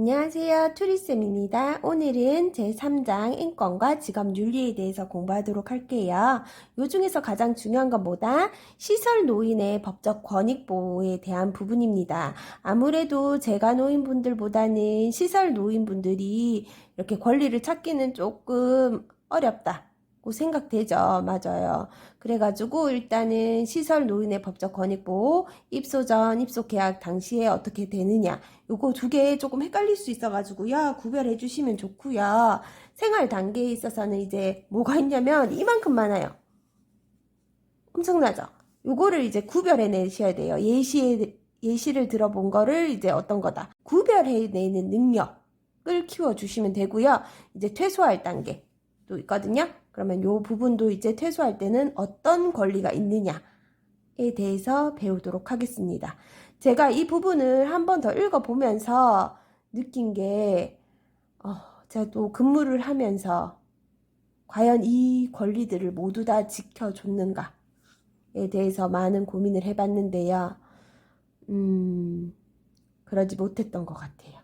안녕하세요. 투리쌤입니다. 오늘은 제3장 인권과 직업윤리에 대해서 공부하도록 할게요. 요 중에서 가장 중요한 건 뭐다? 시설 노인의 법적 권익 보호에 대한 부분입니다. 아무래도 재가 노인분들보다는 시설 노인분들이 이렇게 권리를 찾기는 조금 어렵다. 고 생각되죠. 맞아요. 그래가지고 일단은 시설 노인의 법적 권익 보호, 입소 전, 입소 계약 당시에 어떻게 되느냐. 요거 두 개 조금 헷갈릴 수 있어가지고요. 구별해 주시면 좋고요. 생활 단계에 있어서는 이제 뭐가 있냐면 이만큼 많아요. 엄청나죠? 요거를 이제 구별해 내셔야 돼요. 예시를 들어본 거를 이제 어떤 거다. 구별해 내는 능력을 키워 주시면 되고요. 이제 퇴소할 단계도 있거든요. 그러면 요 부분도 이제 퇴소할 때는 어떤 권리가 있느냐에 대해서 배우도록 하겠습니다. 제가 이 부분을 한 번 더 읽어보면서 느낀 게 제가 또 근무를 하면서 과연 이 권리들을 모두 다 지켜줬는가에 대해서 많은 고민을 해봤는데요. 그러지 못했던 것 같아요.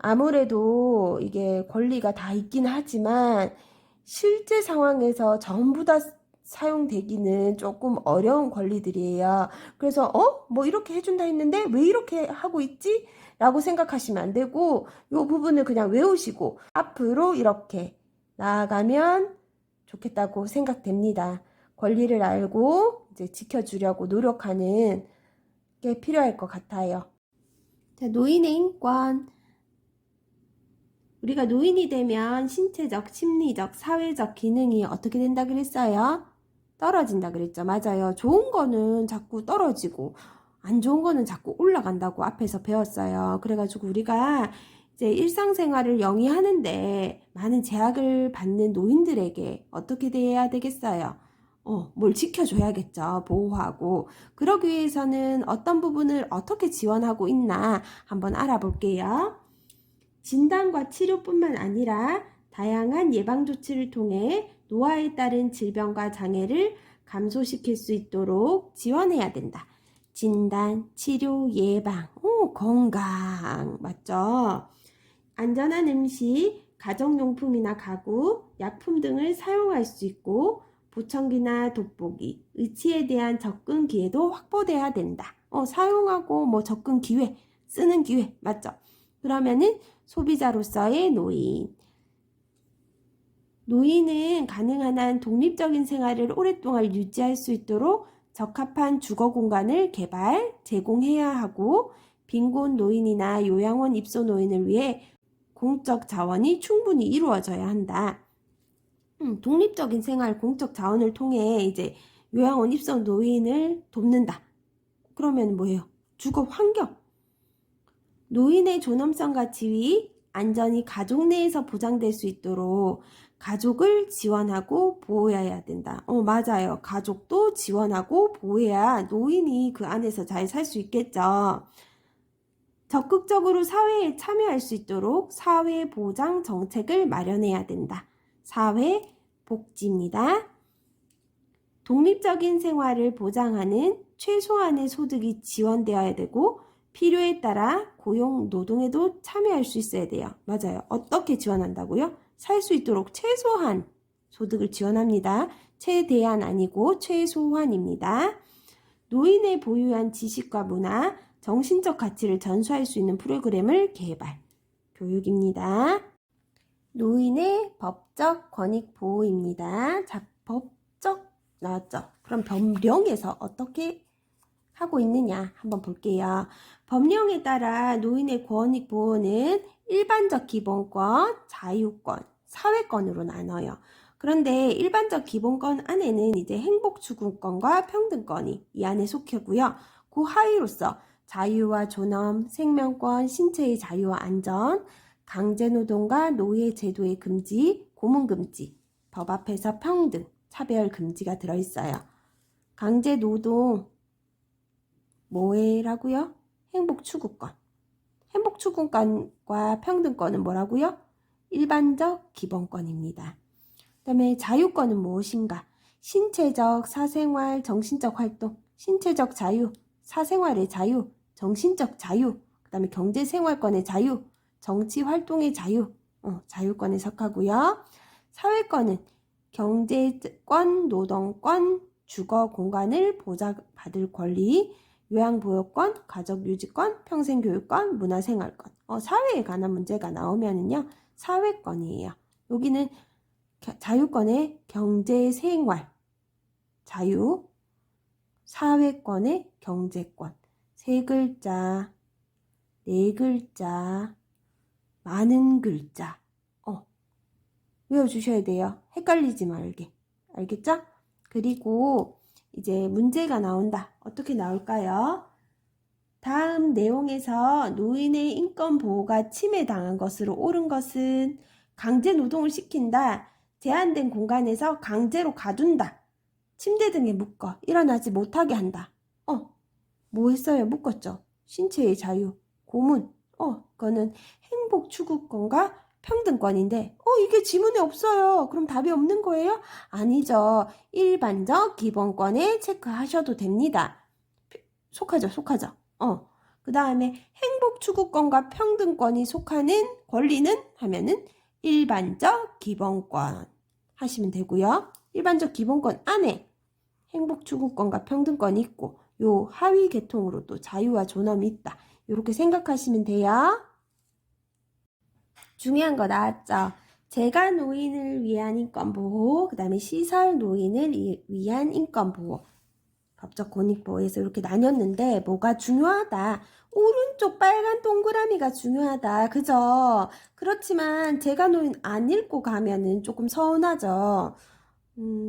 아무래도 이게 권리가 다 있긴 하지만 실제 상황에서 전부 다 사용되기는 조금 어려운 권리들이에요. 그래서 뭐 이렇게 해준다 했는데 왜 이렇게 하고 있지? 라고 생각하시면 안 되고 이 부분을 그냥 외우시고 앞으로 이렇게 나아가면 좋겠다고 생각됩니다. 권리를 알고 이제 지켜주려고 노력하는 게 필요할 것 같아요. 자, 노인의 인권. 우리가 노인이 되면 신체적, 심리적, 사회적 기능이 어떻게 된다 그랬어요? 떨어진다 그랬죠. 맞아요. 좋은 거는 자꾸 떨어지고 안 좋은 거는 자꾸 올라간다고 앞에서 배웠어요. 그래가지고 우리가 이제 일상생활을 영위하는데 많은 제약을 받는 노인들에게 어떻게 대해야 되겠어요? 뭘 지켜줘야겠죠. 보호하고. 그러기 위해서는 어떤 부분을 어떻게 지원하고 있나 한번 알아볼게요. 진단과 치료뿐만 아니라 다양한 예방조치를 통해 노화에 따른 질병과 장애를 감소시킬 수 있도록 지원해야 된다. 진단, 치료, 예방, 건강, 맞죠? 안전한 음식, 가정용품이나 가구, 약품 등을 사용할 수 있고 보청기나 돋보기, 의치에 대한 접근 기회도 확보돼야 된다. 사용하고 뭐 접근 기회, 쓰는 기회, 맞죠? 그러면은 소비자로서의 노인. 노인은 가능한 한 독립적인 생활을 오랫동안 유지할 수 있도록 적합한 주거 공간을 개발, 제공해야 하고 빈곤 노인이나 요양원 입소 노인을 위해 공적 자원이 충분히 이루어져야 한다. 독립적인 생활, 공적 자원을 통해 이제 요양원 입소 노인을 돕는다. 그러면 뭐예요? 주거 환경. 노인의 존엄성과 지위, 안전이 가족 내에서 보장될 수 있도록 가족을 지원하고 보호해야 된다. 맞아요. 가족도 지원하고 보호해야 노인이 그 안에서 잘 살 수 있겠죠. 적극적으로 사회에 참여할 수 있도록 사회보장 정책을 마련해야 된다. 사회복지입니다. 독립적인 생활을 보장하는 최소한의 소득이 지원되어야 되고 필요에 따라 고용 노동에도 참여할 수 있어야 돼요. 맞아요. 어떻게 지원한다고요? 살 수 있도록 최소한 소득을 지원합니다. 최대한 아니고 최소한입니다. 노인의 보유한 지식과 문화, 정신적 가치를 전수할 수 있는 프로그램을 개발. 교육입니다. 노인의 법적 권익 보호입니다. 자, 법적 나왔죠? 그럼 법령에서 어떻게 하고 있느냐 한번 볼게요. 법령에 따라 노인의 권익 보호는 일반적 기본권, 자유권, 사회권으로 나눠요. 그런데 일반적 기본권 안에는 이제 행복추구권과 평등권이 이 안에 속하고요. 그 하위로서 자유와 존엄, 생명권, 신체의 자유와 안전, 강제노동과 노예 제도의 금지, 고문금지, 법 앞에서 평등, 차별 금지가 들어있어요. 강제노동 뭐라고요? 행복추구권. 행복추구권과 평등권은 뭐라고요? 일반적 기본권입니다. 그 다음에 자유권은 무엇인가? 신체적, 사생활, 정신적 활동, 신체적 자유, 사생활의 자유, 정신적 자유, 그 다음에 경제생활권의 자유, 정치활동의 자유, 자유권에 속하고요. 사회권은 경제권, 노동권, 주거 공간을 보장받을 권리, 요양보호권, 가족유지권, 평생교육권, 문화생활권. 사회에 관한 문제가 나오면은요, 사회권이에요. 여기는 자유권의 경제생활, 자유, 사회권의 경제권. 세 글자, 네 글자, 많은 글자. 외워주셔야 돼요. 헷갈리지 말게. 알겠죠? 그리고 이제 문제가 나온다. 어떻게 나올까요? 다음 내용에서 노인의 인권 보호가 침해당한 것으로 옳은 것은 강제 노동을 시킨다. 제한된 공간에서 강제로 가둔다. 침대 등에 묶어 일어나지 못하게 한다. 뭐 했어요? 묶었죠. 신체의 자유, 고문. 그거는 행복 추구권과 평등권인데 이게 지문에 없어요. 그럼 답이 없는 거예요? 아니죠. 일반적 기본권에 체크하셔도 됩니다. 속하죠. 그 다음에 행복 추구권과 평등권이 속하는 권리는 하면은 일반적 기본권 하시면 되고요. 일반적 기본권 안에 행복 추구권과 평등권이 있고 요 하위 계통으로 또 자유와 존엄이 있다. 이렇게 생각하시면 돼요. 중요한 거 나왔죠? 재가 노인을 위한 인권보호, 그 다음에 시설 노인을 위한 인권보호, 법적 권익보호에서 이렇게 나뉘었는데 뭐가 중요하다? 오른쪽 빨간 동그라미가 중요하다. 그죠? 그렇지만 재가 노인 안 읽고 가면은 조금 서운하죠.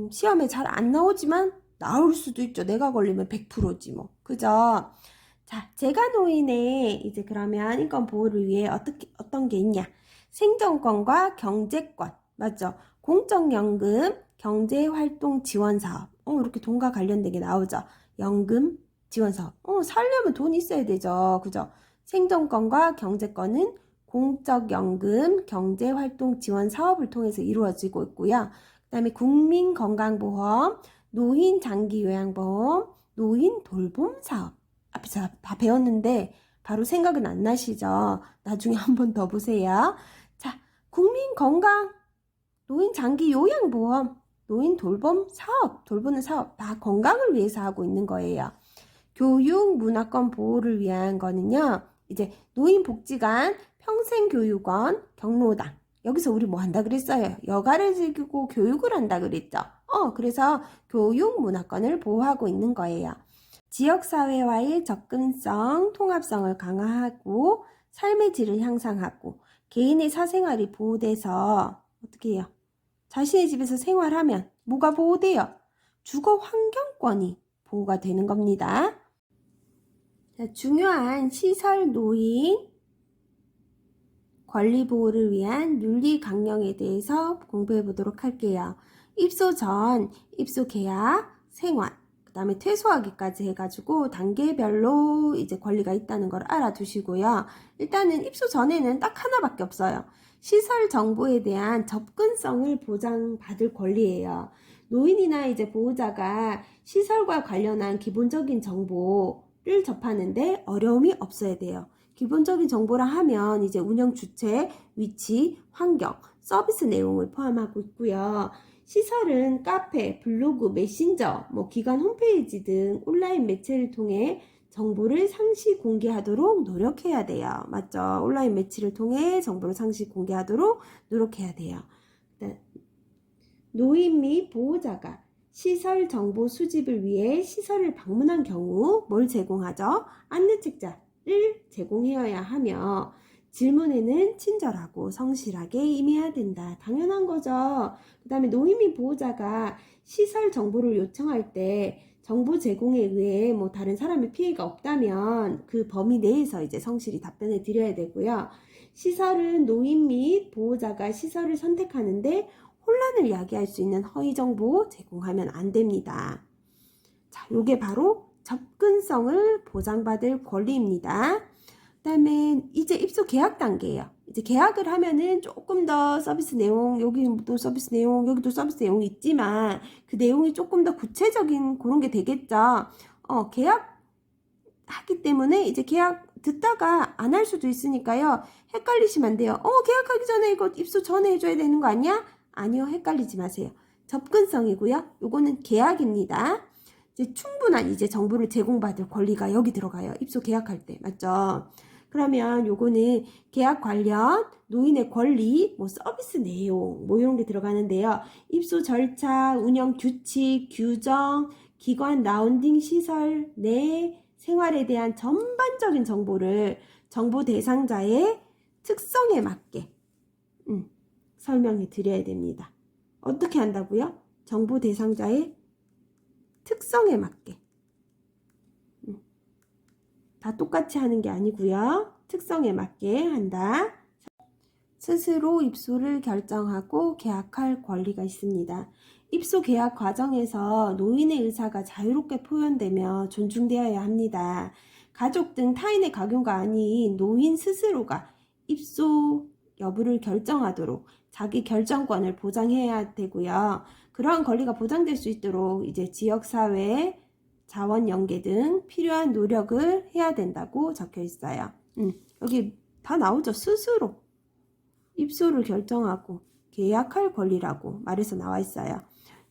시험에 잘 안 나오지만 나올 수도 있죠. 내가 걸리면 100%지 뭐. 그죠? 자, 재가 노인의 이제 그러면 인권 보호를 위해 어떤 게 있냐? 생존권과 경제권. 맞죠? 공적연금, 경제활동 지원사업. 이렇게 돈과 관련된 게 나오죠. 연금 지원사업. 살려면 돈 있어야 되죠. 그죠? 생존권과 경제권은 공적연금, 경제활동 지원사업을 통해서 이루어지고 있고요. 그 다음에 국민건강보험, 노인장기요양보험, 노인 돌봄사업. 앞에서 다 배웠는데 바로 생각은 안 나시죠? 나중에 한 번 더 보세요. 자, 국민건강, 노인장기요양보험, 노인 돌봄 사업, 돌보는 사업 다 건강을 위해서 하고 있는 거예요. 교육, 문화권 보호를 위한 거는요. 이제 노인복지관, 평생교육원, 경로당. 여기서 우리 뭐 한다 그랬어요? 여가를 즐기고 교육을 한다 그랬죠? 그래서 교육, 문화권을 보호하고 있는 거예요. 지역사회와의 접근성, 통합성을 강화하고 삶의 질을 향상하고 개인의 사생활이 보호돼서 어떻게 해요? 자신의 집에서 생활하면 뭐가 보호돼요? 주거 환경권이 보호가 되는 겁니다. 자, 중요한 시설 노인 권리 보호를 위한 윤리 강령에 대해서 공부해 보도록 할게요. 입소 전, 입소 계약, 생활, 그 다음에 퇴소하기까지 해가지고 단계별로 이제 권리가 있다는 걸 알아두시고요. 일단은 입소 전에는 딱 하나밖에 없어요. 시설 정보에 대한 접근성을 보장받을 권리예요. 노인이나 이제 보호자가 시설과 관련한 기본적인 정보를 접하는데 어려움이 없어야 돼요. 기본적인 정보라 하면 이제 운영 주체, 위치, 환경, 서비스 내용을 포함하고 있고요. 시설은 카페, 블로그, 메신저, 기관 홈페이지 등 온라인 매체를 통해 정보를 상시 공개하도록 노력해야 돼요. 맞죠? 온라인 매체를 통해 정보를 상시 공개하도록 노력해야 돼요. 노인 및 보호자가 시설 정보 수집을 위해 시설을 방문한 경우 뭘 제공하죠? 안내책자를 제공해야 하며 질문에는 친절하고 성실하게 임해야 된다. 당연한 거죠. 그 다음에 노인 및 보호자가 시설 정보를 요청할 때 정보 제공에 의해 다른 사람의 피해가 없다면 그 범위 내에서 이제 성실히 답변을 드려야 되고요. 시설은 노인 및 보호자가 시설을 선택하는데 혼란을 야기할 수 있는 허위 정보 제공하면 안 됩니다. 자, 요게 바로 접근성을 보장받을 권리입니다. 그 다음에 이제 입소 계약 단계예요. 이제 계약을 하면은 조금 더 서비스 내용, 여기도 서비스 내용, 여기도 서비스 내용이 있지만 그 내용이 조금 더 구체적인 그런 게 되겠죠. 계약 하기 때문에 이제 계약 듣다가 안 할 수도 있으니까요. 헷갈리시면 안 돼요. 계약하기 전에 이거 입소 전에 해줘야 되는 거 아니야? 아니요, 헷갈리지 마세요. 접근성이고요. 요거는 계약입니다. 이제 충분한 이제 정보를 제공받을 권리가 여기 들어가요. 입소 계약할 때. 맞죠? 그러면 요거는 계약 관련 노인의 권리, 뭐 서비스 내용, 뭐 이런 게 들어가는데요. 입소 절차, 운영 규칙, 규정, 기관 라운딩 시설 내 생활에 대한 전반적인 정보를 정보 대상자의 특성에 맞게 설명해 드려야 됩니다. 어떻게 한다고요? 정보 대상자의 특성에 맞게. 다 똑같이 하는 게 아니고요. 특성에 맞게 한다. 스스로 입소를 결정하고 계약할 권리가 있습니다. 입소 계약 과정에서 노인의 의사가 자유롭게 표현되며 존중되어야 합니다. 가족 등 타인의 강요가 아닌 노인 스스로가 입소 여부를 결정하도록 자기 결정권을 보장해야 되고요. 그러한 권리가 보장될 수 있도록 이제 지역사회, 자원 연계 등 필요한 노력을 해야 된다고 적혀 있어요. 여기 다 나오죠. 스스로 입소를 결정하고 계약할 권리라고 말해서 나와 있어요.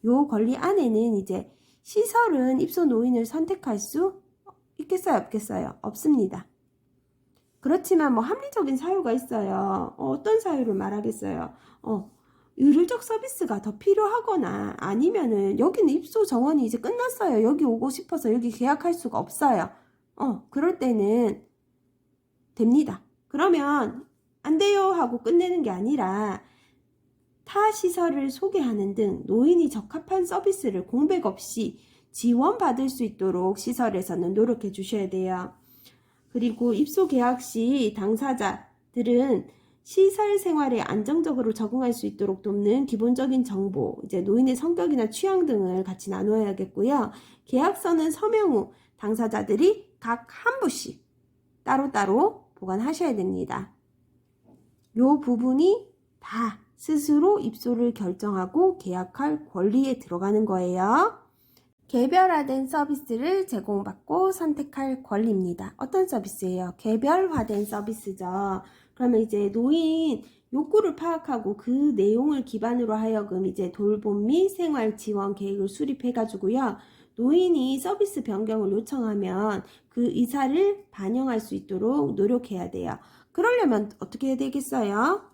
요 권리 안에는 이제 시설은 입소 노인을 선택할 수 있겠어요? 없겠어요? 없습니다. 그렇지만 뭐 합리적인 사유가 있어요. 어떤 사유를 말하겠어요? 의료적 서비스가 더 필요하거나 아니면은 여기는 입소 정원이 이제 끝났어요. 여기 오고 싶어서 여기 계약할 수가 없어요. 그럴 때는 됩니다. 그러면 안 돼요 하고 끝내는 게 아니라 타 시설을 소개하는 등 노인이 적합한 서비스를 공백 없이 지원받을 수 있도록 시설에서는 노력해 주셔야 돼요. 그리고 입소 계약 시 당사자들은 시설 생활에 안정적으로 적응할 수 있도록 돕는 기본적인 정보, 이제 노인의 성격이나 취향 등을 같이 나눠야겠고요. 계약서는 서명 후 당사자들이 각 한 부씩 따로따로 보관하셔야 됩니다. 요 부분이 다 스스로 입소를 결정하고 계약할 권리에 들어가는 거예요. 개별화된 서비스를 제공받고 선택할 권리입니다. 어떤 서비스예요? 개별화된 서비스죠. 그러면 이제 노인 욕구를 파악하고 그 내용을 기반으로 하여금 이제 돌봄 및 생활 지원 계획을 수립해가지고요. 노인이 서비스 변경을 요청하면 그 의사를 반영할 수 있도록 노력해야 돼요. 그러려면 어떻게 해야 되겠어요?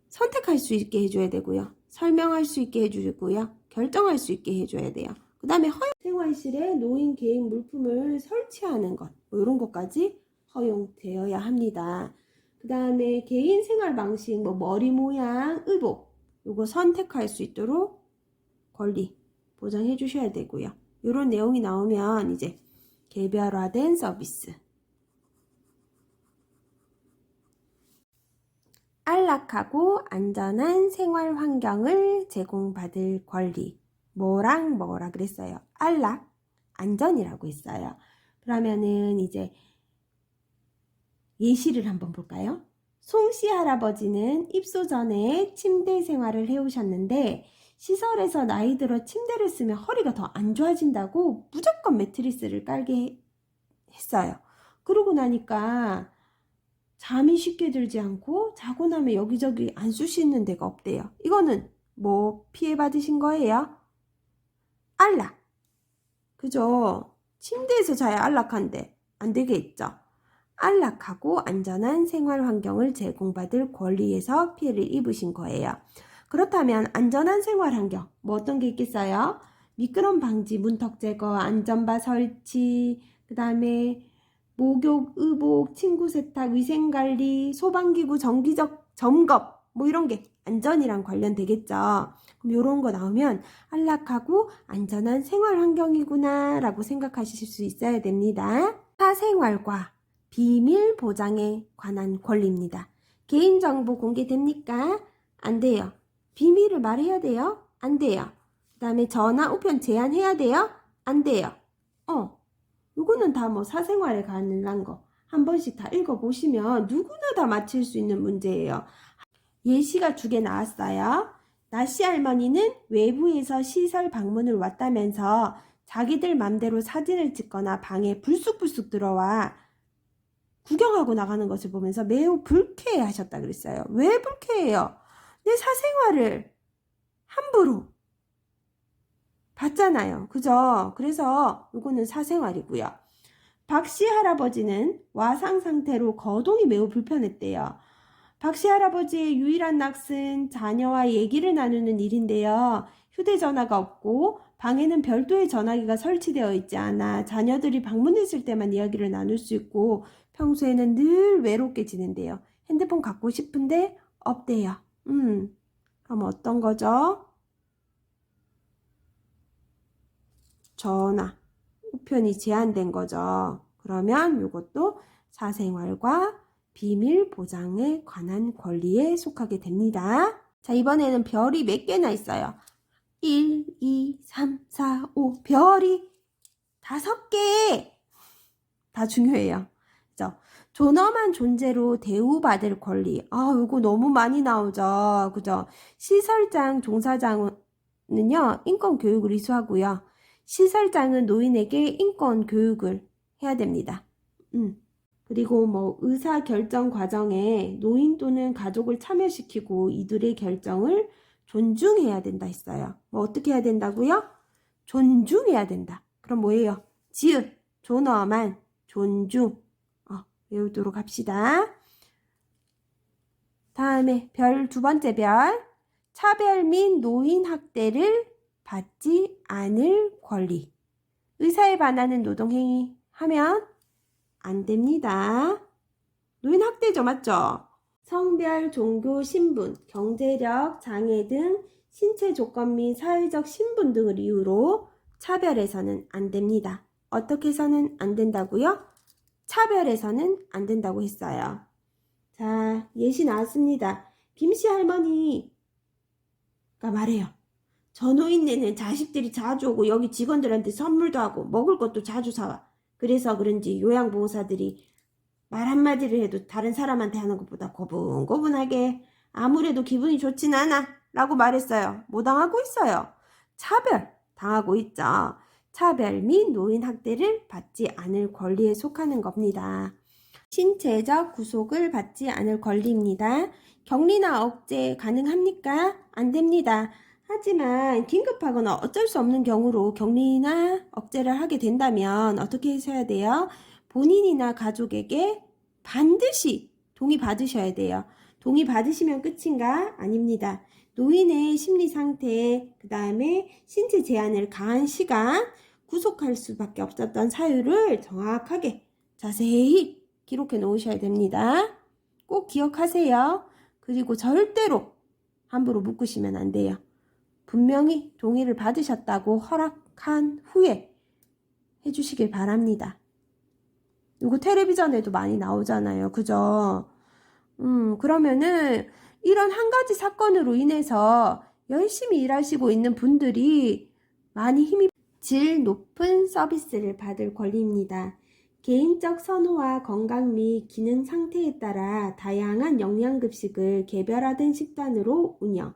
선택할 수 있게 해줘야 되고요. 설명할 수 있게 해주고요. 결정할 수 있게 해줘야 돼요. 그 다음에 허용 생활실에 노인 개인 물품을 설치하는 것, 뭐 이런 것까지 허용되어야 합니다. 그 다음에 개인 생활 방식, 뭐 머리 모양, 의복, 요거 선택할 수 있도록 권리 보장해 주셔야 되고요. 이런 내용이 나오면 이제 개별화된 서비스. 안락하고 안전한 생활 환경을 제공받을 권리. 뭐랑 뭐라 그랬어요? 안락, 안전이라고 했어요. 그러면은 이제 예시를 한번 볼까요? 송씨 할아버지는 입소 전에 침대 생활을 해오셨는데 시설에서 나이 들어 침대를 쓰면 허리가 더 안 좋아진다고 무조건 매트리스를 깔게 했어요. 그러고 나니까 잠이 쉽게 들지 않고 자고 나면 여기저기 안 쑤 수 있는 데가 없대요. 이거는 뭐 피해 받으신 거예요? 안락. 그죠? 침대에서 자야 안락한데 안 되겠죠? 안락하고 안전한 생활 환경을 제공받을 권리에서 피해를 입으신 거예요. 그렇다면 안전한 생활 환경, 뭐 어떤 게 있겠어요? 미끄럼 방지, 문턱 제거, 안전바 설치, 그 다음에 목욕, 의복, 침구 세탁, 위생관리, 소방기구 정기적 점검, 뭐 이런 게 안전이랑 관련되겠죠. 그럼 이런 거 나오면 안락하고 안전한 생활 환경이구나 라고 생각하실 수 있어야 됩니다. 사생활과 비밀 보장에 관한 권리입니다. 개인정보 공개됩니까? 안 돼요. 비밀을 말해야 돼요? 안 돼요. 그 다음에 전화, 우편 제한해야 돼요? 안 돼요. 이거는 다 뭐 사생활에 관한 거 한 번씩 다 읽어보시면 누구나 다 맞힐 수 있는 문제예요. 예시가 2개 나왔어요. 나씨 할머니는 외부에서 시설 방문을 왔다면서 자기들 맘대로 사진을 찍거나 방에 불쑥불쑥 들어와 구경하고 나가는 것을 보면서 매우 불쾌해 하셨다 그랬어요. 왜 불쾌해요? 내 사생활을 함부로 봤잖아요. 그죠? 그래서 이거는 사생활이고요. 박씨 할아버지는 와상 상태로 거동이 매우 불편했대요. 박씨 할아버지의 유일한 낯은 자녀와 얘기를 나누는 일인데요. 휴대전화가 없고 방에는 별도의 전화기가 설치되어 있지 않아 자녀들이 방문했을 때만 이야기를 나눌 수 있고 평소에는 늘 외롭게 지낸대요. 핸드폰 갖고 싶은데 없대요. 그럼 어떤 거죠? 전화, 우편이 제한된 거죠. 그러면 이것도 사생활과 비밀 보장에 관한 권리에 속하게 됩니다. 자, 이번에는 별이 몇 개나 있어요? 1, 2, 3, 4, 5 별이 5개 다 중요해요. 그죠? 존엄한 존재로 대우받을 권리. 이거 너무 많이 나오죠. 그죠? 시설장, 종사장은요, 인권 교육을 이수하고요. 시설장은 노인에게 인권 교육을 해야 됩니다. 그리고 뭐 의사 결정 과정에 노인 또는 가족을 참여시키고 이들의 결정을 존중해야 된다 했어요. 뭐 어떻게 해야 된다고요? 존중해야 된다. 그럼 뭐예요? 지읒, 존엄한, 존중. 외우도록 합시다. 다음에 별 2번째 별. 차별 및 노인 학대를 받지 않을 권리. 의사에 반하는 노동행위 하면 안 됩니다. 노인 학대죠, 맞죠? 성별, 종교, 신분, 경제력, 장애 등 신체 조건 및 사회적 신분 등을 이유로 차별해서는 안 됩니다. 어떻게 해서는 안 된다고요? 차별해서는 안 된다고 했어요. 자, 예시 나왔습니다. 김씨 할머니가 말해요. 저 노인네는 자식들이 자주 오고 여기 직원들한테 선물도 하고 먹을 것도 자주 사와. 그래서 그런지 요양보호사들이 말 한마디를 해도 다른 사람한테 하는 것보다 고분고분하게 아무래도 기분이 좋진 않아 라고 말했어요. 뭐 당하고 있어요? 차별 당하고 있죠. 차별 및 노인 학대를 받지 않을 권리에 속하는 겁니다. 신체적 구속을 받지 않을 권리입니다. 격리나 억제 가능합니까? 안 됩니다. 하지만 긴급하거나 어쩔 수 없는 경우로 격리나 억제를 하게 된다면 어떻게 하셔야 돼요? 본인이나 가족에게 반드시 동의 받으셔야 돼요. 동의 받으시면 끝인가? 아닙니다. 노인의 심리 상태, 그 다음에 신체 제한을 가한 시간, 구속할 수밖에 없었던 사유를 정확하게 자세히 기록해 놓으셔야 됩니다. 꼭 기억하세요. 그리고 절대로 함부로 묶으시면 안 돼요. 분명히 동의를 받으셨다고 허락한 후에 해주시길 바랍니다. 이거 텔레비전에도 많이 나오잖아요. 그죠? 그러면은 이런 한 가지 사건으로 인해서 열심히 일하시고 있는 분들이 많이 힘이 질 높은 서비스를 받을 권리입니다. 개인적 선호와 건강 및 기능 상태에 따라 다양한 영양급식을 개별화된 식단으로 운영,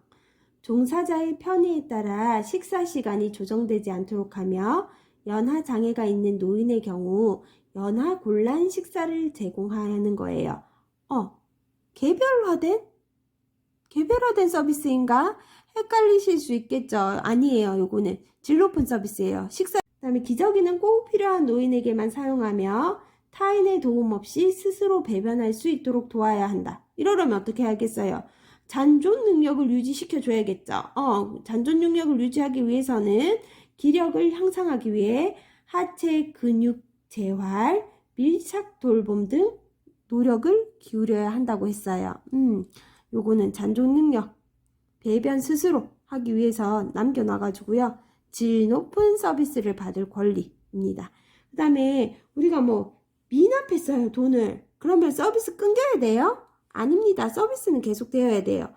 종사자의 편의에 따라 식사 시간이 조정되지 않도록 하며 연하 장애가 있는 노인의 경우 연하 곤란 식사를 제공하는 거예요. 개별화된 서비스인가? 헷갈리실 수 있겠죠. 아니에요. 요거는 질 높은 서비스예요. 그다음에 기저귀는 꼭 필요한 노인에게만 사용하며 타인의 도움 없이 스스로 배변할 수 있도록 도와야 한다. 이러려면 어떻게 하겠어요? 잔존 능력을 유지시켜 줘야겠죠. 잔존 능력을 유지하기 위해서는 기력을 향상하기 위해 하체 근육 재활, 밀착 돌봄 등 노력을 기울여야 한다고 했어요. 요거는 잔존 능력, 배변 스스로 하기 위해서 남겨놔가지고요. 질 높은 서비스를 받을 권리입니다. 그 다음에 우리가 뭐 미납했어요, 돈을. 그러면 서비스 끊겨야 돼요? 아닙니다. 서비스는 계속되어야 돼요.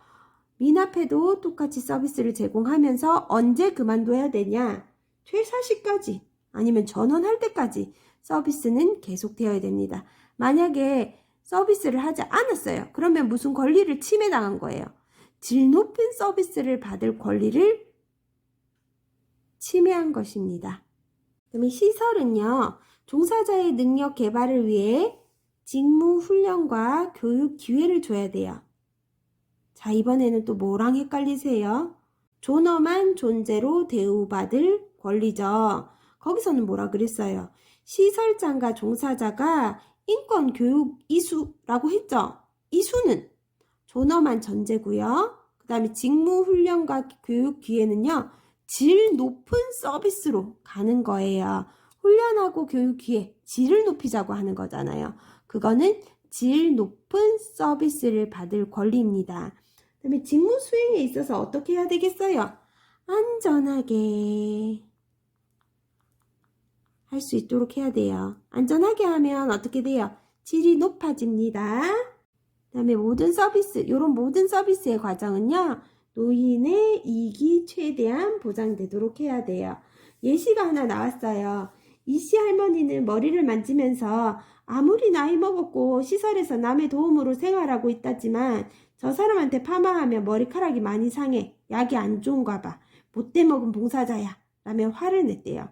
미납해도 똑같이 서비스를 제공하면서 언제 그만둬야 되냐? 퇴사 시까지 아니면 전원할 때까지 서비스는 계속되어야 됩니다. 만약에 서비스를 하지 않았어요. 그러면 무슨 권리를 침해당한 거예요. 질 높은 서비스를 받을 권리를 침해한 것입니다. 그다음에 시설은요, 종사자의 능력 개발을 위해 직무 훈련과 교육 기회를 줘야 돼요. 자, 이번에는 또 뭐랑 헷갈리세요? 존엄한 존재로 대우받을 권리죠. 거기서는 뭐라 그랬어요? 시설장과 종사자가 인권 교육 이수라고 했죠. 이수는 존엄한 존재고요. 그 다음에 직무 훈련과 교육 기회는요, 질 높은 서비스로 가는 거예요. 훈련하고 교육 기회, 질을 높이자고 하는 거잖아요. 그거는 질 높은 서비스를 받을 권리입니다. 그 다음에 직무 수행에 있어서 어떻게 해야 되겠어요? 안전하게 할 수 있도록 해야 돼요. 안전하게 하면 어떻게 돼요? 질이 높아집니다. 그 다음에 모든 서비스, 이런 모든 서비스의 과정은요, 노인의 이익이 최대한 보장되도록 해야 돼요. 예시가 하나 나왔어요. 이씨 할머니는 머리를 만지면서 아무리 나이 먹었고 시설에서 남의 도움으로 생활하고 있다지만 저 사람한테 파마하면 머리카락이 많이 상해. 약이 안 좋은가 봐. 못돼 먹은 봉사자야. 라며 화를 냈대요.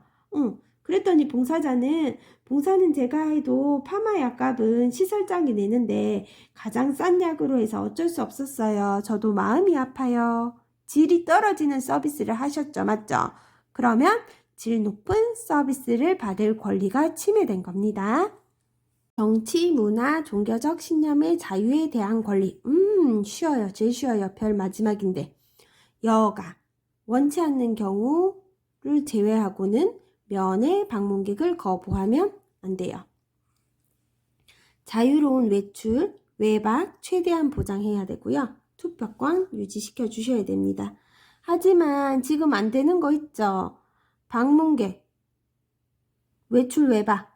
그랬더니 봉사는 제가 해도 파마 약값은 시설장이 내는데 가장 싼 약으로 해서 어쩔 수 없었어요. 저도 마음이 아파요. 질이 떨어지는 서비스를 하셨죠. 맞죠? 그러면 질 높은 서비스를 받을 권리가 침해된 겁니다. 정치, 문화, 종교적 신념의 자유에 대한 권리. 쉬워요. 제일 쉬워요. 별 마지막인데. 여가 원치 않는 경우를 제외하고는 면회 방문객을 거부하면 안 돼요. 자유로운 외출, 외박 최대한 보장해야 되고요. 투표권 유지시켜 주셔야 됩니다. 하지만 지금 안 되는 거 있죠? 방문객, 외출, 외박.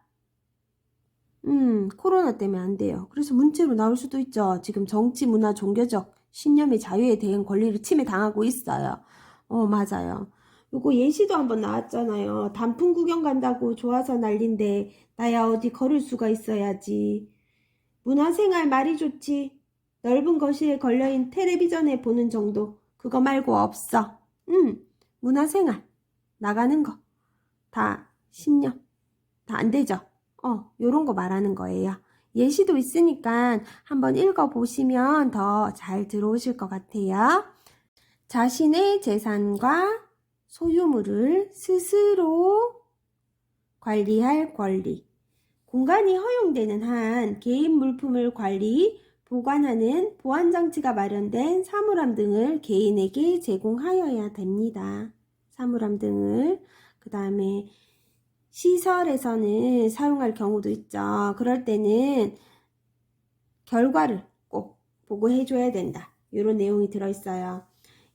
코로나 때문에 안 돼요. 그래서 문제로 나올 수도 있죠. 지금 정치, 문화, 종교적 신념의 자유에 대한 권리를 침해당하고 있어요. 맞아요. 요거 예시도 한번 나왔잖아요. 단풍 구경 간다고 좋아서 난린데 나야 어디 걸을 수가 있어야지. 문화생활 말이 좋지. 넓은 거실에 걸려있는 텔레비전에 보는 정도. 그거 말고 없어. 문화생활 나가는 거 다 신념 다 안 되죠. 요런 거 말하는 거예요. 예시도 있으니까 한번 읽어보시면 더 잘 들어오실 것 같아요. 자신의 재산과 소유물을 스스로 관리할 권리. 공간이 허용되는 한 개인 물품을 관리, 보관하는 보안장치가 마련된 사물함 등을 개인에게 제공하여야 됩니다. 사물함 등을. 그 다음에 시설에서는 사용할 경우도 있죠. 그럴 때는 결과를 꼭 보고해줘야 된다. 이런 내용이 들어있어요.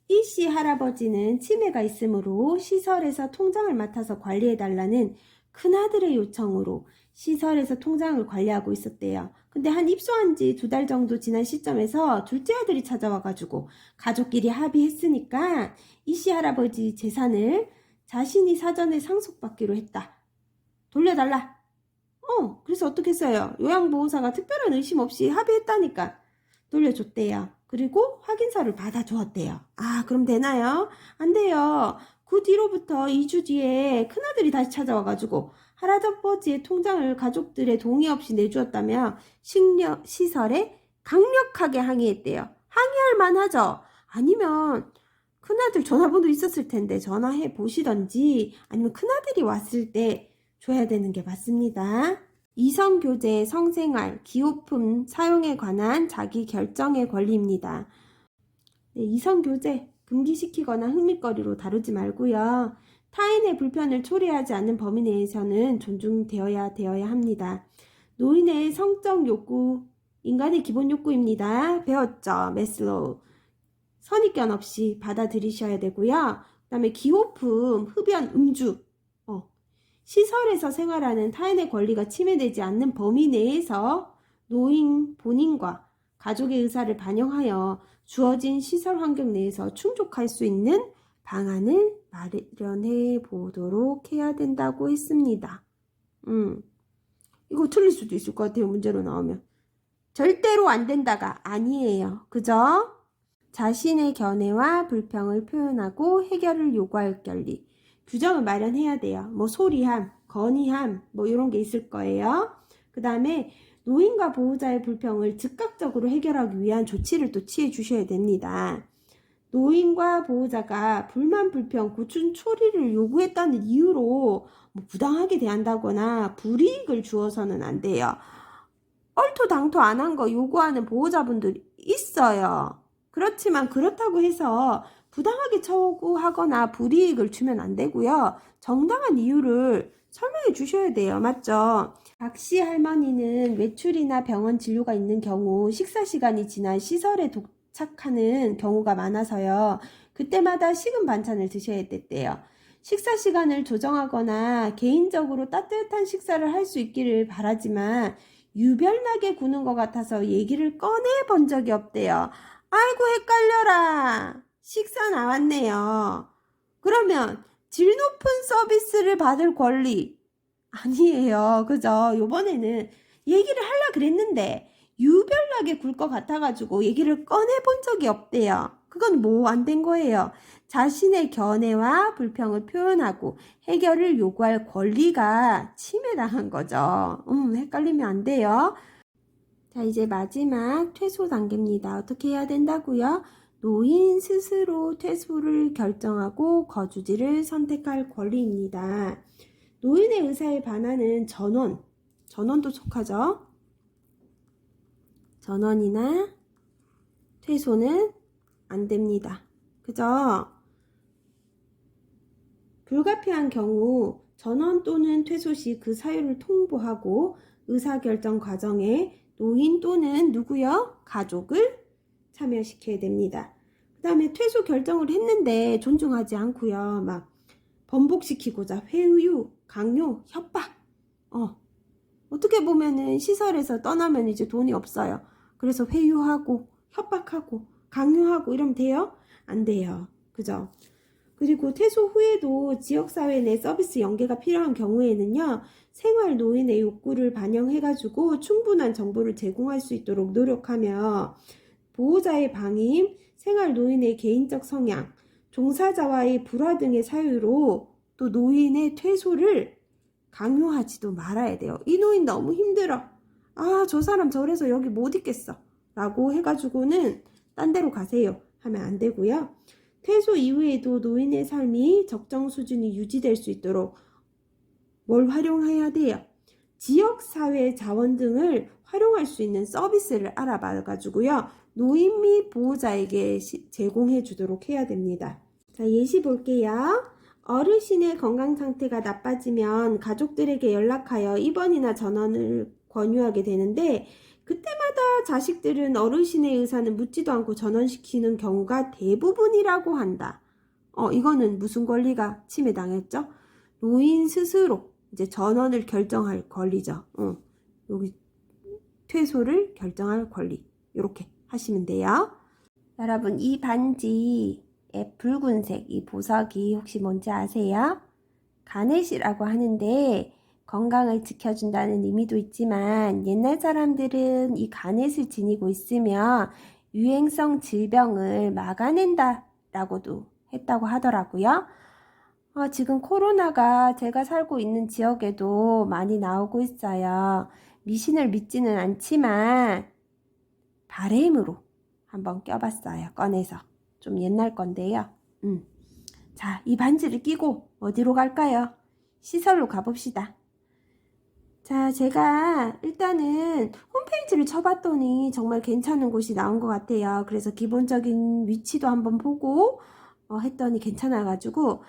이씨 할아버지는 치매가 있으므로 시설에서 통장을 맡아서 관리해달라는 큰아들의 요청으로 시설에서 통장을 관리하고 있었대요. 근데 한 입소한 지 2달 정도 지난 시점에서 둘째 아들이 찾아와가지고 가족끼리 합의했으니까 이씨 할아버지 재산을 자신이 사전에 상속받기로 했다. 돌려달라. 그래서 어떻게 했어요? 요양보호사가 특별한 의심 없이 합의했다니까 돌려줬대요. 그리고 확인서를 받아주었대요. 그럼 되나요? 안 돼요. 그 뒤로부터 2주 뒤에 큰아들이 다시 찾아와가지고 할아버지의 통장을 가족들의 동의 없이 내주었다며 시설에 강력하게 항의했대요. 항의할 만하죠? 아니면 큰아들 전화번호 있었을 텐데 전화해 보시던지 아니면 큰아들이 왔을 때 줘야 되는 게 맞습니다. 이성교제, 성생활, 기호품 사용에 관한 자기 결정의 권리입니다. 네, 이성교제, 금기시키거나 흥미거리로 다루지 말고요. 타인의 불편을 초래하지 않는 범위 내에서는 존중되어야 합니다. 노인의 성적 욕구, 인간의 기본 욕구입니다. 배웠죠? 매슬로우. 선입견 없이 받아들이셔야 되고요. 그 다음에 기호품, 흡연, 음주. 시설에서 생활하는 타인의 권리가 침해되지 않는 범위 내에서 노인 본인과 가족의 의사를 반영하여 주어진 시설 환경 내에서 충족할 수 있는 방안을 마련해 보도록 해야 된다고 했습니다. 이거 틀릴 수도 있을 것 같아요. 문제로 나오면. 절대로 안 된다가 아니에요. 그죠? 자신의 견해와 불평을 표현하고 해결을 요구할 권리. 규정을 마련해야 돼요. 소리함, 건의함, 뭐 이런 게 있을 거예요. 그 다음에 노인과 보호자의 불평을 즉각적으로 해결하기 위한 조치를 또 취해 주셔야 됩니다. 노인과 보호자가 불만, 불평, 고충 처리를 요구했다는 이유로 뭐 부당하게 대한다거나 불이익을 주어서는 안 돼요. 얼토당토 안 한 거 요구하는 보호자분들이 있어요. 그렇지만 그렇다고 해서 부당하게 처구하거나 불이익을 주면 안 되고요. 정당한 이유를 설명해 주셔야 돼요. 맞죠? 박씨 할머니는 외출이나 병원 진료가 있는 경우 식사 시간이 지난 시설에 도착하는 경우가 많아서요. 그때마다 식은 반찬을 드셔야 됐대요. 식사 시간을 조정하거나 개인적으로 따뜻한 식사를 할 수 있기를 바라지만 유별나게 구는 것 같아서 얘기를 꺼내 본 적이 없대요. 아이고 헷갈려라. 식사 나왔네요. 그러면 질 높은 서비스를 받을 권리 아니에요. 그죠? 요번에는 얘기를 하려 그랬는데 유별나게 굴 것 같아가지고 얘기를 꺼내본 적이 없대요. 그건 뭐 안 된 거예요. 자신의 견해와 불평을 표현하고 해결을 요구할 권리가 침해당한 거죠. 헷갈리면 안 돼요. 자, 이제 마지막 퇴소 단계입니다. 어떻게 해야 된다고요? 노인 스스로 퇴소를 결정하고 거주지를 선택할 권리입니다. 노인의 의사에 반하는 전원도 속하죠. 전원이나 퇴소는 안 됩니다. 그죠? 불가피한 경우 전원 또는 퇴소 시 그 사유를 통보하고 의사결정 과정에 노인 또는 누구요? 가족을 참여시켜야 됩니다. 그 다음에 퇴소 결정을 했는데 존중하지 않고요. 막 번복시키고자 회유, 강요, 협박. 어떻게 보면은 시설에서 떠나면 이제 돈이 없어요. 그래서 회유하고 협박하고 강요하고 이러면 돼요? 안 돼요. 그죠? 그리고 퇴소 후에도 지역사회 내 서비스 연계가 필요한 경우에는요, 생활 노인의 욕구를 반영해가지고 충분한 정보를 제공할 수 있도록 노력하며 보호자의 방임, 생활 노인의 개인적 성향, 종사자와의 불화 등의 사유로 또 노인의 퇴소를 강요하지도 말아야 돼요. 이 노인 너무 힘들어. 아, 저 사람 저래서 여기 못 있겠어. 라고 해가지고는 딴 데로 가세요. 하면 안 되고요. 퇴소 이후에도 노인의 삶이 적정 수준이 유지될 수 있도록 뭘 활용해야 돼요? 지역사회 자원 등을 활용할 수 있는 서비스를 알아봐 가지고요. 노인 및 보호자에게 제공해 주도록 해야 됩니다. 자, 예시 볼게요. 어르신의 건강 상태가 나빠지면 가족들에게 연락하여 입원이나 전원을 권유하게 되는데 그때마다 자식들은 어르신의 의사는 묻지도 않고 전원시키는 경우가 대부분이라고 한다. 이거는 무슨 권리가 침해당했죠? 노인 스스로 이제 전원을 결정할 권리죠. 여기 퇴소를 결정할 권리. 이렇게 하시면 돼요. 여러분, 이 반지의 붉은색 이 보석이 혹시 뭔지 아세요? 가넷이라고 하는데 건강을 지켜준다는 의미도 있지만 옛날 사람들은 이 가넷을 지니고 있으면 유행성 질병을 막아낸다 라고도 했다고 하더라고요. 지금 코로나가 제가 살고 있는 지역에도 많이 나오고 있어요. 미신을 믿지는 않지만 바램으로 한번 껴봤어요. 꺼내서. 좀 옛날 건데요. 자, 이 반지를 끼고 어디로 갈까요? 시설로 가봅시다. 자, 제가 일단은 홈페이지를 쳐봤더니 정말 괜찮은 곳이 나온 것 같아요. 그래서 기본적인 위치도 한번 보고 했더니 괜찮아가지고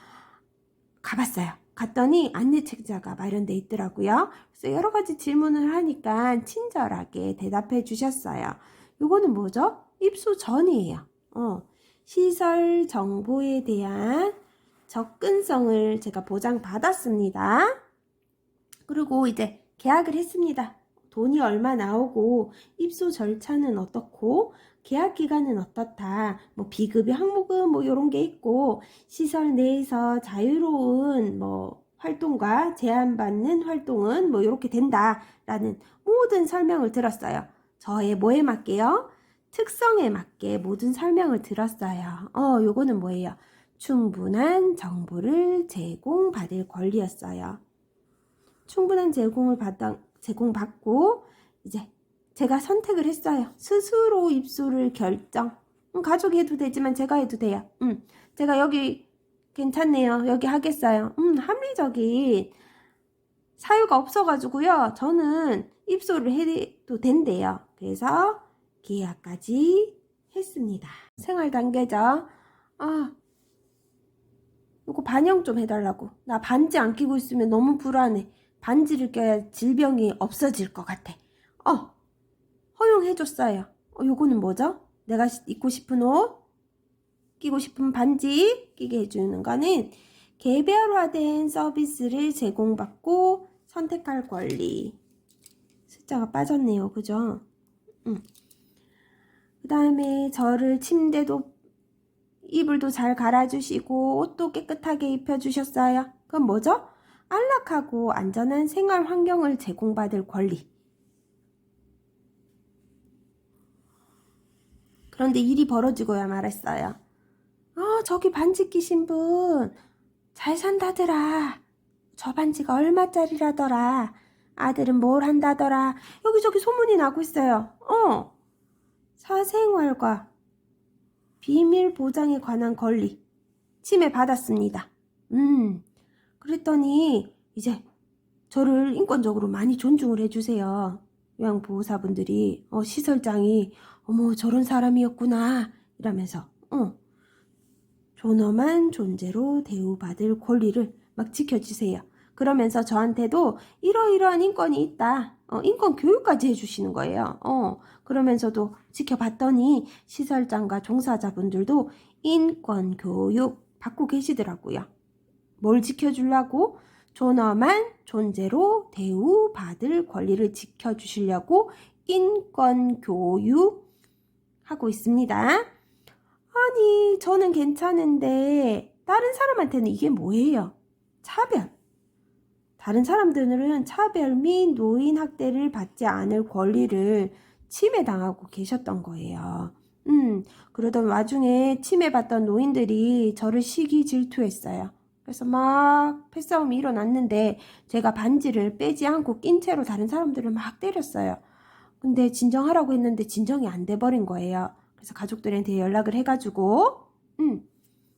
가봤어요. 갔더니 안내책자가 마련돼 있더라고요. 그래서 여러 가지 질문을 하니까 친절하게 대답해 주셨어요. 요거는 뭐죠? 입소 전이에요. 시설 정보에 대한 접근성을 제가 보장받았습니다. 그리고 이제 계약을 했습니다. 돈이 얼마 나오고 입소 절차는 어떻고 계약 기간은 어떻다. 뭐 비급여 항목은 뭐 이런 게 있고 시설 내에서 자유로운 뭐 활동과 제한받는 활동은 뭐 이렇게 된다라는 모든 설명을 들었어요. 저의 뭐에 맞게요? 특성에 맞게 모든 설명을 들었어요. 요거는 뭐예요? 충분한 정보를 제공받을 권리였어요. 충분한 제공받고 이제 제가 선택을 했어요. 스스로 입소를 결정. 가족이 해도 되지만 제가 해도 돼요. 제가 여기 괜찮네요. 여기 하겠어요. 합리적인 사유가 없어가지고요. 저는 입소를 해도 된대요. 그래서 계약까지 했습니다. 생활 단계죠. 이거 반영 좀 해달라고. 나 반지 안 끼고 있으면 너무 불안해. 반지를 껴야 질병이 없어질 것 같아. 허용해줬어요. 요거는 뭐죠? 내가 입고 싶은 옷, 끼고 싶은 반지 끼게 해주는 거는 개별화된 서비스를 제공받고 선택할 권리. 숫자가 빠졌네요. 그죠? 그 다음에 저를 침대도 이불도 잘 갈아주시고 옷도 깨끗하게 입혀주셨어요. 그건 뭐죠? 안락하고 안전한 생활 환경을 제공받을 권리. 그런데 일이 벌어지고야 말았어요. 저기 반지 끼신 분 잘 산다더라. 저 반지가 얼마짜리라더라. 아들은 뭘 한다더라. 여기저기 소문이 나고 있어요. 사생활과 비밀 보장에 관한 권리 침해받았습니다. 그랬더니 이제 저를 인권적으로 많이 존중을 해주세요. 요양보호사분들이 시설장이 어머 저런 사람이었구나 이러면서 존엄한 존재로 대우받을 권리를 막 지켜주세요. 그러면서 저한테도 이러이러한 인권이 있다. 인권 교육까지 해주시는 거예요. 그러면서도 지켜봤더니 시설장과 종사자분들도 인권 교육 받고 계시더라고요. 뭘 지켜주려고? 존엄한 존재로 대우받을 권리를 지켜주시려고 인권 교육 하고 있습니다. 아니 저는 괜찮은데 다른 사람한테는 이게 뭐예요? 차별. 다른 사람들은 차별 및 노인 학대를 받지 않을 권리를 침해당하고 계셨던 거예요. 그러던 와중에 침해받던 노인들이 저를 시기 질투했어요. 그래서 막 패싸움이 일어났는데 제가 반지를 빼지 않고 낀 채로 다른 사람들을 막 때렸어요. 근데 진정하라고 했는데 진정이 안 돼버린 거예요. 그래서 가족들한테 연락을 해가지고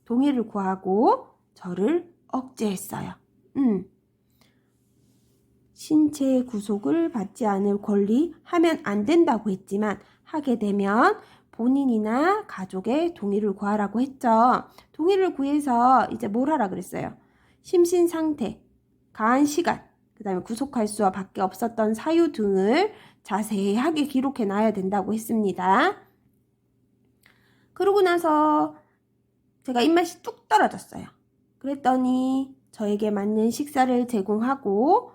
동의를 구하고 저를 억제했어요. 신체 구속을 받지 않을 권리 하면 안 된다고 했지만 하게 되면 본인이나 가족의 동의를 구하라고 했죠. 동의를 구해서 이제 뭘 하라 그랬어요. 심신 상태, 가한 시간, 그 다음에 구속할 수와 밖에 없었던 사유 등을 자세하게 기록해 놔야 된다고 했습니다. 그러고 나서 제가 입맛이 뚝 떨어졌어요. 그랬더니 저에게 맞는 식사를 제공하고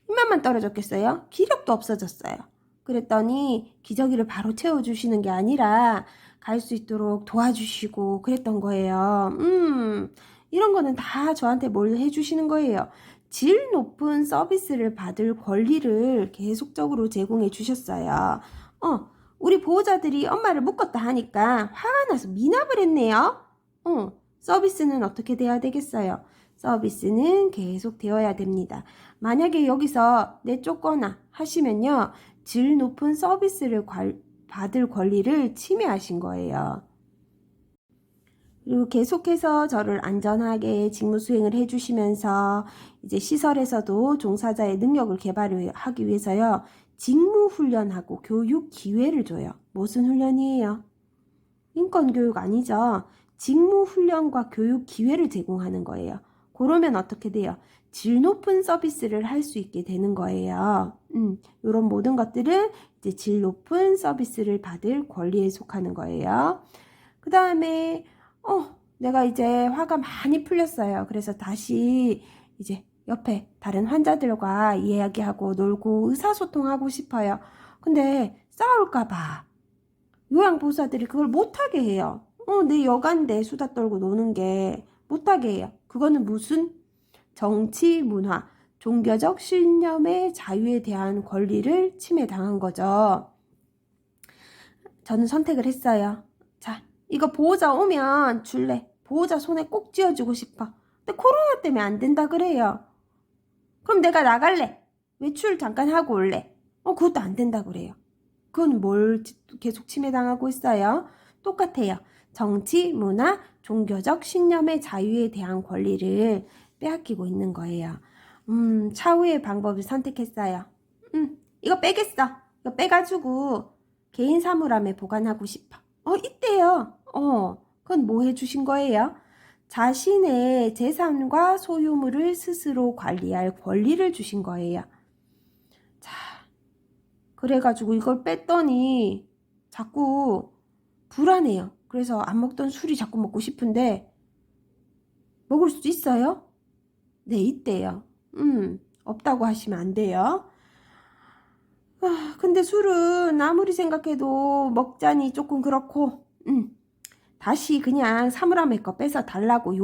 입맛만 떨어졌겠어요? 기력도 없어졌어요. 그랬더니 기저귀를 바로 채워주시는 게 아니라 갈 수 있도록 도와주시고 그랬던 거예요. 이런 거는 다 저한테 뭘 해주시는 거예요. 질 높은 서비스를 받을 권리를 계속적으로 제공해 주셨어요. 우리 보호자들이 엄마를 묶었다 하니까 화가 나서 미납을 했네요. 서비스는 어떻게 돼야 되겠어요? 서비스는 계속 되어야 됩니다. 만약에 여기서 내쫓거나 하시면요. 질 높은 서비스를 받을 권리를 침해하신 거예요. 그리고 계속해서 저를 안전하게 직무 수행을 해주시면서 이제 시설에서도 종사자의 능력을 개발하기 위해서요. 직무 훈련하고 교육 기회를 줘요. 무슨 훈련이에요? 인권 교육 아니죠. 직무 훈련과 교육 기회를 제공하는 거예요. 그러면 어떻게 돼요? 질 높은 서비스를 할 수 있게 되는 거예요. 이런 모든 것들은 이제 질 높은 서비스를 받을 권리에 속하는 거예요. 그 다음에 내가 이제 화가 많이 풀렸어요. 그래서 다시 이제 옆에 다른 환자들과 이야기하고 놀고 의사소통하고 싶어요. 근데 싸울까봐 요양보호사들이 그걸 못하게 해요. 내 여간데 수다 떨고 노는 게 못하게 해요. 그거는 무슨 정치, 문화, 종교적 신념의 자유에 대한 권리를 침해당한 거죠. 저는 선택을 했어요. 자, 이거 보호자 오면 줄래. 보호자 손에 꼭 쥐어주고 싶어. 근데 코로나 때문에 안 된다 그래요. 그럼 내가 나갈래. 외출 잠깐 하고 올래. 그것도 안 된다 그래요. 그건 뭘 계속 침해당하고 있어요? 똑같아요. 정치, 문화, 종교적 신념의 자유에 대한 권리를 빼앗기고 있는 거예요. 차후의 방법을 선택했어요. 이거 빼겠어. 이거 빼가지고 개인 사물함에 보관하고 싶어. 이때요. 그건 뭐 해주신 거예요? 자신의 재산과 소유물을 스스로 관리할 권리를 주신 거예요. 자, 그래가지고 이걸 뺐더니 자꾸 불안해요. 그래서 안 먹던 술이 자꾸 먹고 싶은데 먹을 수 있어요? 네, 있대요. 없다고 하시면 안 돼요. 근데 술은 아무리 생각해도 먹자니 조금 그렇고, 다시 그냥 사물함에 거 빼서 달라고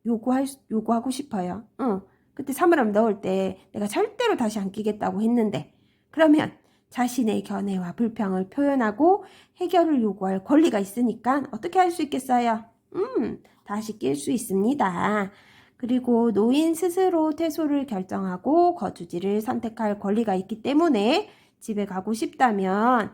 요구하고 싶어요. 그때 사물함 넣을 때 내가 절대로 다시 안 끼겠다고 했는데, 그러면 자신의 견해와 불평을 표현하고 해결을 요구할 권리가 있으니까 어떻게 할 수 있겠어요? 다시 낄 수 있습니다. 그리고 노인 스스로 퇴소를 결정하고 거주지를 선택할 권리가 있기 때문에 집에 가고 싶다면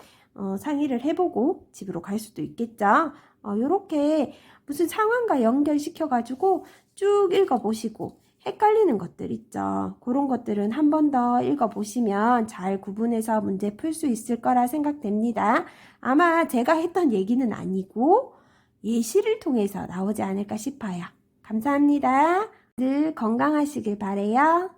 상의를 해보고 집으로 갈 수도 있겠죠. 요렇게 무슨 상황과 연결시켜가지고 쭉 읽어보시고 헷갈리는 것들 있죠. 그런 것들은 한 번 더 읽어보시면 잘 구분해서 문제 풀 수 있을 거라 생각됩니다. 아마 제가 했던 얘기는 아니고 예시를 통해서 나오지 않을까 싶어요. 감사합니다. 늘 건강하시길 바래요.